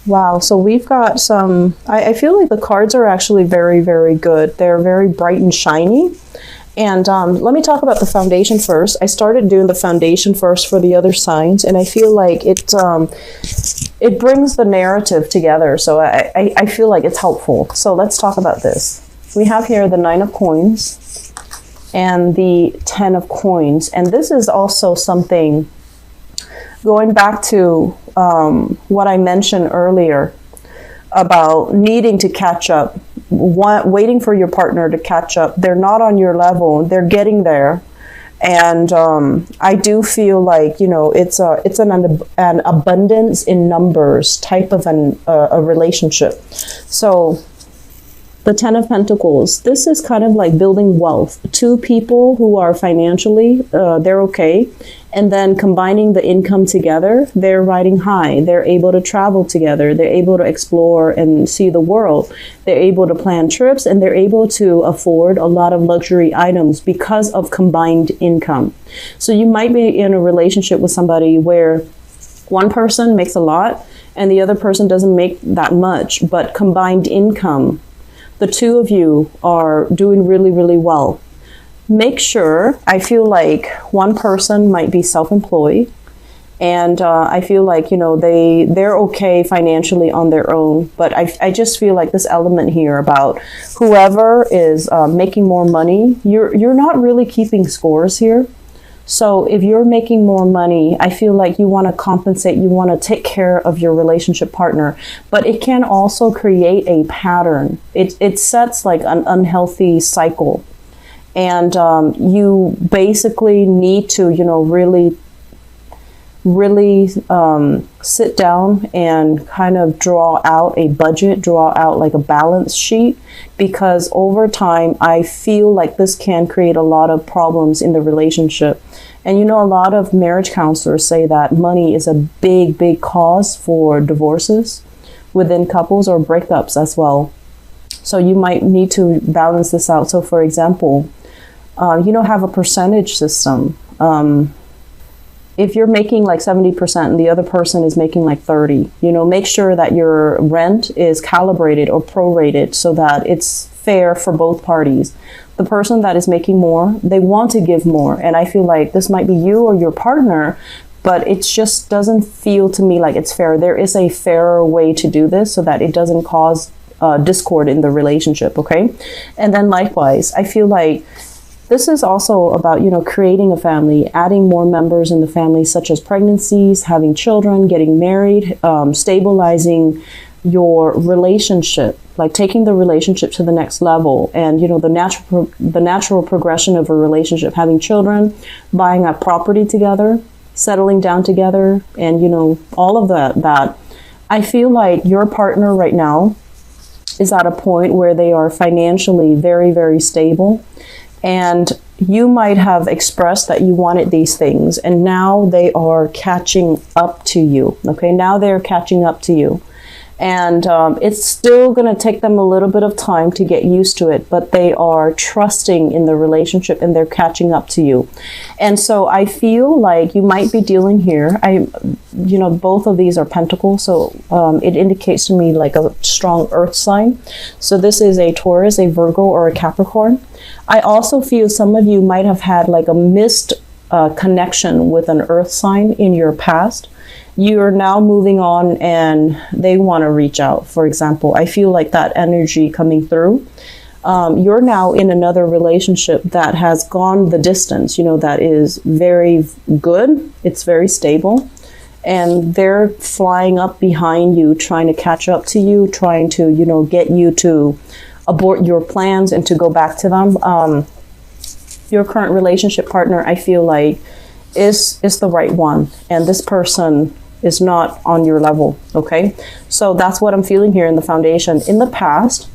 Wow. So we've got some, I feel like the cards are actually very, very good. They're very bright and shiny. And let me talk about the foundation first. I started doing the foundation first for the other signs, and I feel like it brings the narrative together. So I feel like it's helpful. So let's talk about this. We have here the 9 of coins and the 10 of coins. And this is also something going back to what I mentioned earlier about needing to catch up, waiting for your partner to catch up. They're not on your level. They're getting there. And I do feel like, you know, it's an abundance in numbers type of a relationship. So the 10 of Pentacles, this is kind of like building wealth. Two people who are financially, they're okay. And then combining the income together, they're riding high. They're able to travel together. They're able to explore and see the world. They're able to plan trips, and they're able to afford a lot of luxury items because of combined income. So you might be in a relationship with somebody where one person makes a lot and the other person doesn't make that much, but combined income, the two of you are doing really, really well. Make sure, I feel like one person might be self-employed, and I feel like, you know, they're okay financially on their own, but I just feel like this element here about whoever is making more money, you're not really keeping scores here. So if you're making more money, I feel like you want to compensate, you want to take care of your relationship partner, but it can also create a pattern. It sets like an unhealthy cycle. And you basically need to, you know, really sit down and kind of draw out a budget, draw out like a balance sheet, because over time, I feel like this can create a lot of problems in the relationship. And, you know, a lot of marriage counselors say that money is a big, big cause for divorces within couples or breakups as well. So you might need to balance this out. So for example, you know, have a percentage system. If you're making like 70% and the other person is making like 30, you know, make sure that your rent is calibrated or prorated so that it's fair for both parties. The person that is making more, they want to give more. And I feel like this might be you or your partner, but it just doesn't feel to me like it's fair. There is a fairer way to do this so that it doesn't cause discord in the relationship, okay? And then likewise, I feel like this is also about, you know, creating a family, adding more members in the family, such as pregnancies, having children, getting married, stabilizing your relationship, like taking the relationship to the next level. And, you know, the natural progression of a relationship, having children, buying a property together, settling down together, and, you know, all of that. I feel like your partner right now is at a point where they are financially very, very stable. And you might have expressed that you wanted these things, and now they are catching up to you. Okay, now they're catching up to you. And it's still going to take them a little bit of time to get used to it, but they are trusting in the relationship and they're catching up to you. And so I feel like you might be dealing here. You know, both of these are pentacles, so it indicates to me like a strong earth sign. So this is a Taurus, a Virgo, or a Capricorn. I also feel some of you might have had like a missed connection with an earth sign in your past. You're now moving on and they want to reach out. For example, I feel like that energy coming through. You're now in another relationship that has gone the distance, you know, that is very good. It's very stable. And they're flying up behind you, trying to catch up to you, trying to, you know, get you to abort your plans and to go back to them. Your current relationship partner, I feel like, is the right one. And this person is not on your level, okay? So that's what I'm feeling here in the foundation. In the past,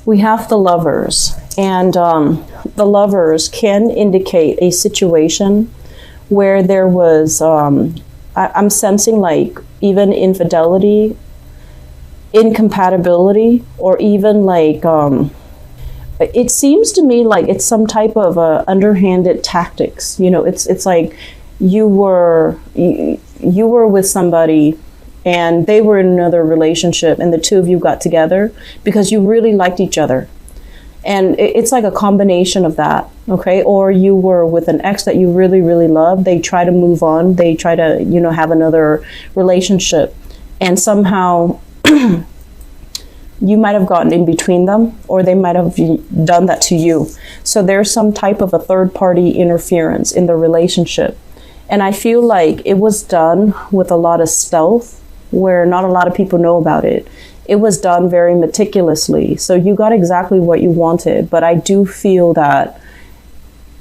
we have the Lovers. And the Lovers can indicate a situation where there was, I'm sensing like even infidelity, incompatibility, or even like, it seems to me like it's some type of underhanded tactics. You know, it's like you were with somebody and they were in another relationship and the two of you got together because you really liked each other. And it's like a combination of that, okay? Or you were with an ex that you really, really love. They try to move on. They try to, you know, have another relationship. And somehow you might have gotten in between them, or they might have done that to you. So there's some type of a third party interference in the relationship. And I feel like it was done with a lot of stealth, where not a lot of people know about it. It was done very meticulously. So you got exactly what you wanted. But I do feel that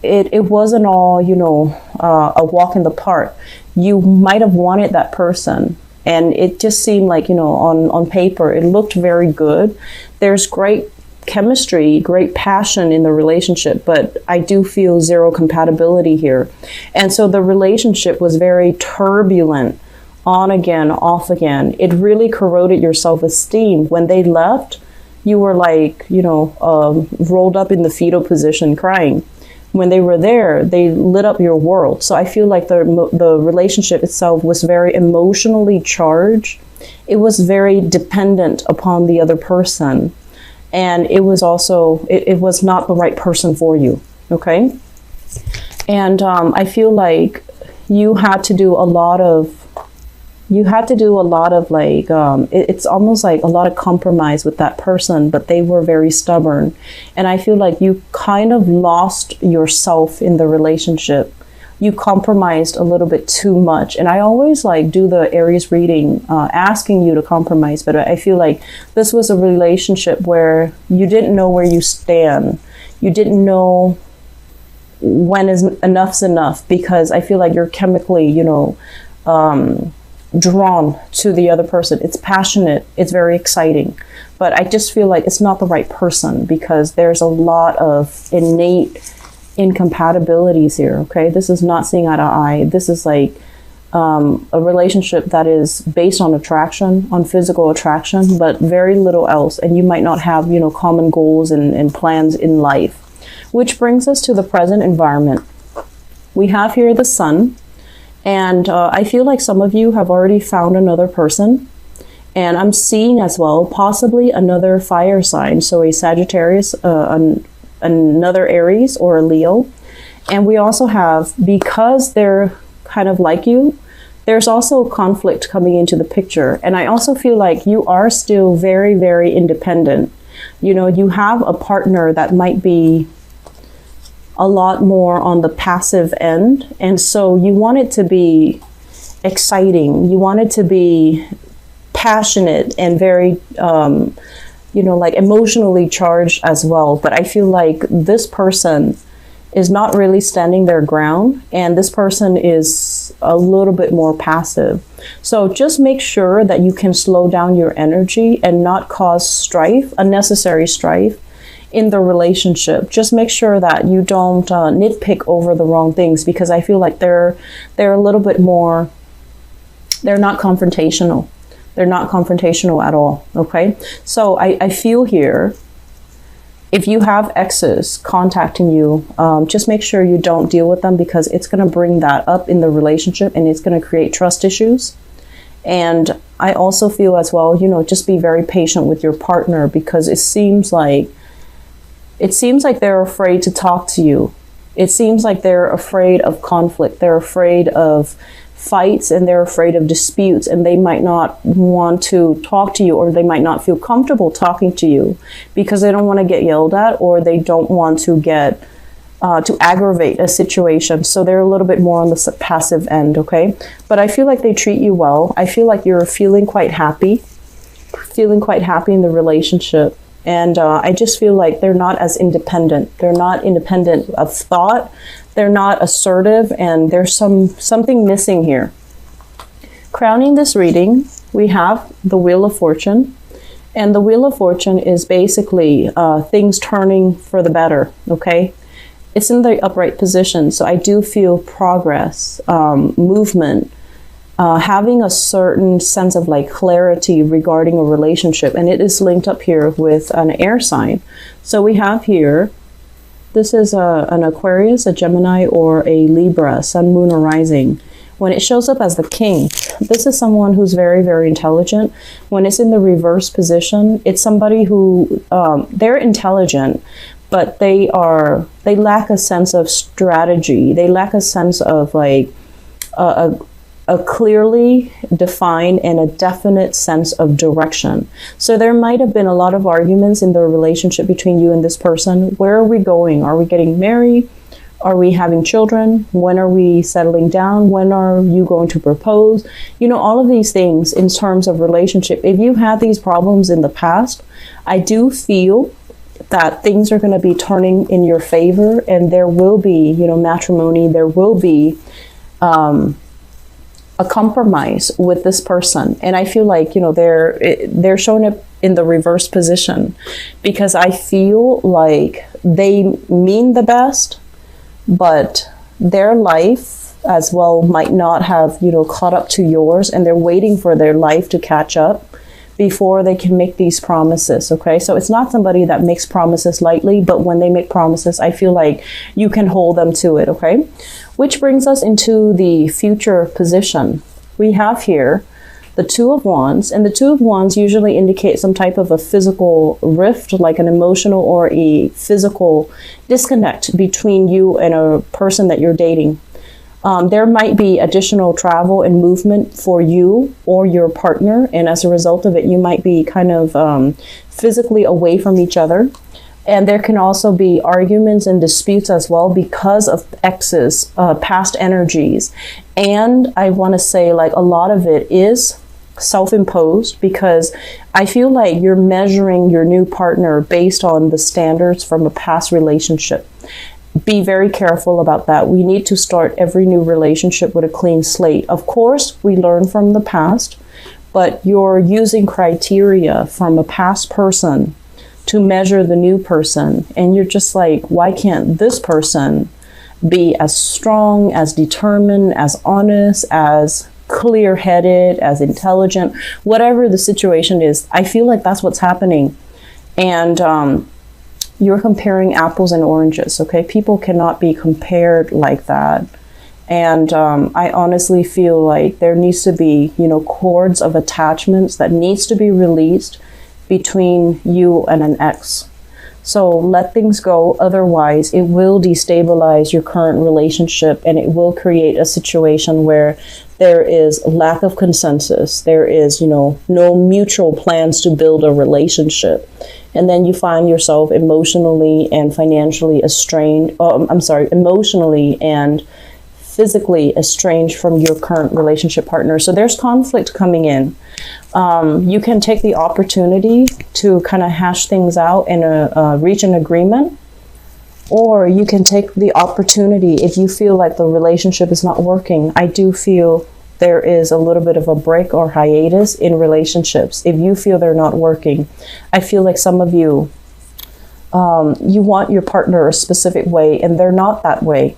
it wasn't all, you know, a walk in the park. You might have wanted that person. And it just seemed like, you know, on paper, it looked very good. There's great chemistry, great passion in the relationship, but I do feel zero compatibility here. And so the relationship was very turbulent, on again, off again. It really corroded your self-esteem. When they left, you were like, you know, rolled up in the fetal position crying. When they were there, they lit up your world. So I feel like the relationship itself was very emotionally charged. It was very dependent upon the other person. And it was also, it was not the right person for you, okay? And I feel like you had to do a lot of like, it's almost like a lot of compromise with that person, but they were very stubborn. And I feel like you kind of lost yourself in the relationship. You compromised a little bit too much. And I always like do the Aries reading, asking you to compromise, but I feel like this was a relationship where you didn't know where you stand. You didn't know when enough's enough, because I feel like you're chemically, you know, drawn to the other person. It's passionate, it's very exciting, but I just feel like it's not the right person because there's a lot of innate incompatibilities here, okay? This is not seeing eye to eye. This is like a relationship that is based on attraction, on physical attraction, but very little else, and you might not have, you know, common goals and plans in life. Which brings us to the present environment. We have here the sun. And I feel like some of you have already found another person. And I'm seeing as well, possibly another fire sign. So a Sagittarius, another Aries, or a Leo. And we also have, because they're kind of like you, there's also conflict coming into the picture. And I also feel like you are still very, very independent. You know, you have a partner that might be a lot more on the passive end. And so you want it to be exciting. You want it to be passionate and very, you know, like emotionally charged as well. But I feel like this person is not really standing their ground, and this person is a little bit more passive. So just make sure that you can slow down your energy and not cause strife, unnecessary strife, in the relationship. Just make sure that you don't nitpick over the wrong things, because I feel like they're a little bit more, they're not confrontational. They're not confrontational at all, okay? So I feel here, if you have exes contacting you, just make sure you don't deal with them, because it's going to bring that up in the relationship and it's going to create trust issues. And I also feel as well, you know, just be very patient with your partner, because it seems like they're afraid to talk to you. It seems like they're afraid of conflict. They're afraid of fights, and they're afraid of disputes, and they might not want to talk to you, or they might not feel comfortable talking to you because they don't want to get yelled at, or they don't want to get to aggravate a situation. So they're a little bit more on the passive end, okay? But I feel like they treat you well. I feel like you're feeling quite happy in the relationship. And I just feel like they're not as independent. They're not independent of thought. They're not assertive, and there's something missing here. Crowning this reading, we have the Wheel of Fortune. And the Wheel of Fortune is basically things turning for the better, okay? It's in the upright position, so I do feel progress, movement, having a certain sense of like clarity regarding a relationship, and it is linked up here with an air sign. So we have here, this is an Aquarius, a Gemini, or a Libra, Sun, Moon, or Rising. When it shows up as the king, this is someone who's very, very intelligent. When it's in the reverse position, it's somebody who, they're intelligent, but they lack a sense of strategy. They lack a sense of like a clearly defined and a definite sense of direction. So there might have been a lot of arguments in the relationship between you and this person. Where are we going? Are we getting married? Are we having children? When are we settling down? When are you going to propose? You know, all of these things in terms of relationship. If you had these problems in the past, I do feel that things are going to be turning in your favor, and there will be, you know, matrimony. There will be a compromise with this person. And I feel like, you know, they're showing up in the reverse position because I feel like they mean the best, but their life as well might not have, you know, caught up to yours, and they're waiting for their life to catch up before they can make these promises. Okay, so it's not somebody that makes promises lightly, but when they make promises, I feel like you can hold them to it. Okay, which brings us into the future position. We have here the Two of Wands, and the Two of Wands usually indicate some type of a physical rift, like an emotional or a physical disconnect between you and a person that you're dating. There might be additional travel and movement for you or your partner, and as a result of it, you might be kind of physically away from each other. And there can also be arguments and disputes as well because of exes, past energies. And I want to say, like, a lot of it is self-imposed, because I feel like you're measuring your new partner based on the standards from a past relationship. Be very careful about that. We need to start every new relationship with a clean slate. Of course, we learn from the past, but you're using criteria from a past person to measure the new person. And you're just like, why can't this person be as strong, as determined, as honest, as clear-headed, as intelligent, whatever the situation is? I feel like that's what's happening. And you're comparing apples and oranges, okay? People cannot be compared like that. And I honestly feel like there needs to be, you know, cords of attachments that needs to be released between you and an ex. So let things go. Otherwise, it will destabilize your current relationship, and it will create a situation where there is lack of consensus. There is, you know, no mutual plans to build a relationship. And then you find yourself emotionally and financially estranged. Emotionally and physically estranged from your current relationship partner. So there's conflict coming in. You can take the opportunity to kind of hash things out and reach an agreement, or you can take the opportunity if you feel like the relationship is not working. I do feel there is a little bit of a break or hiatus in relationships. If you feel they're not working, I feel like some of you, you want your partner a specific way and they're not that way.